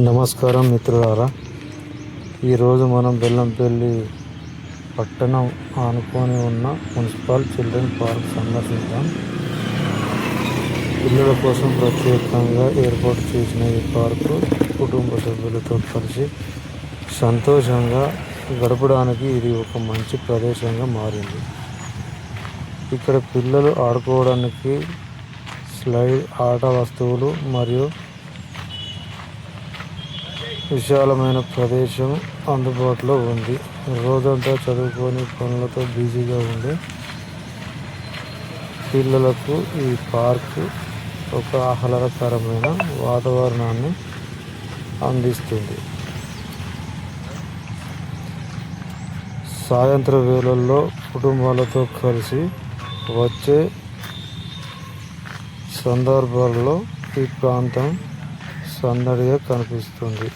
నమస్కారం మిత్రులారా, ఈరోజు మనం బెల్లంపల్లి పట్టణం ఆనుకొని ఉన్న మున్సిపల్ చిల్డ్రన్ పార్క్ సందర్శిద్దాం. పిల్లల కోసం ప్రత్యేకంగా ఏర్పాటు చేసిన ఈ పార్కు కుటుంబ సభ్యులతో కలిసి సంతోషంగా గడపడానికి ఇది ఒక మంచి ప్రదేశంగా మారింది. ఇక్కడ పిల్లలు ఆడుకోవడానికి స్లైడ్, ఆట వస్తువులు మరియు విశాలమైన ప్రదేశం అందుబాటులో ఉంది. రోజంతా చదువుకొని పనులతో బిజీగా ఉండే పిల్లలకు ఈ పార్కు ఒక ఆహ్లాదకరమైన వాతావరణాన్ని అందిస్తుంది. సాయంత్రం వేళల్లో కుటుంబాలతో కలిసి వచ్చే సందర్భాల్లో ఈ ప్రాంతం సందడిగా కనిపిస్తుంది.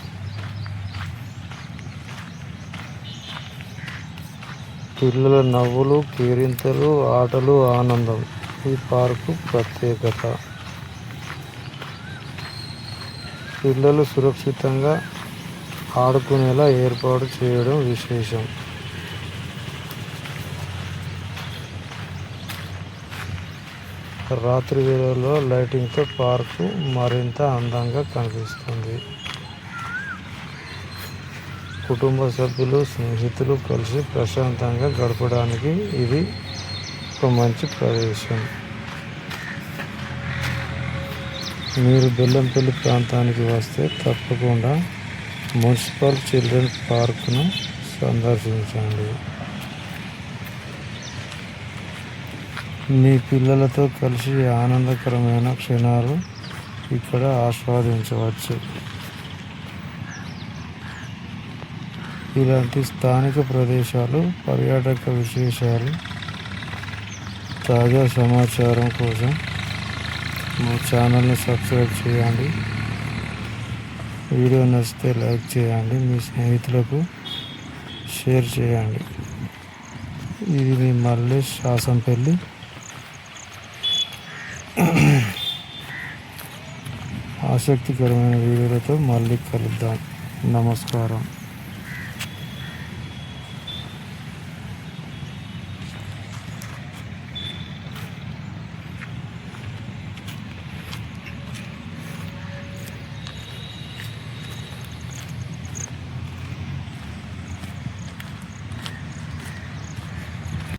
పిల్లల నవ్వులు, కేరింతలు, ఆటలు, ఆనందం ఈ పార్కు ప్రత్యేకత. పిల్లలు సురక్షితంగా ఆడుకునేలా ఏర్పాటు చేయడం విశేషం. రాత్రి వేళల్లో లైటింగ్తో పార్కు మరింత అందంగా కనిపిస్తుంది. కుటుంబ సభ్యులు, స్నేహితులు కలిసి ప్రశాంతంగా గడపడానికి ఇది ఒక మంచి ప్రదేశం. మీరు బెల్లంపల్లి ప్రాంతానికి వస్తే తప్పకుండా మున్సిపల్ చిల్డ్రన్ పార్క్ను సందర్శించండి. మీ పిల్లలతో కలిసి ఆనందకరమైన క్షణాలు ఇక్కడ ఆస్వాదించవచ్చు. ఇలాంటి స్థానిక ప్రదేశాలు, పర్యాటక విశేషాలు, తాజా సమాచారం కోసం మా ఛానల్ని సబ్స్క్రైబ్ చేయండి. వీడియో నచ్చితే లైక్ చేయండి, మీ స్నేహితులకు షేర్ చేయండి. ఇది మీ మల్లేష్ శాసంపల్లి. ఆసక్తికరమైన వీడియోలతో మళ్ళీ కలుద్దాం. నమస్కారం.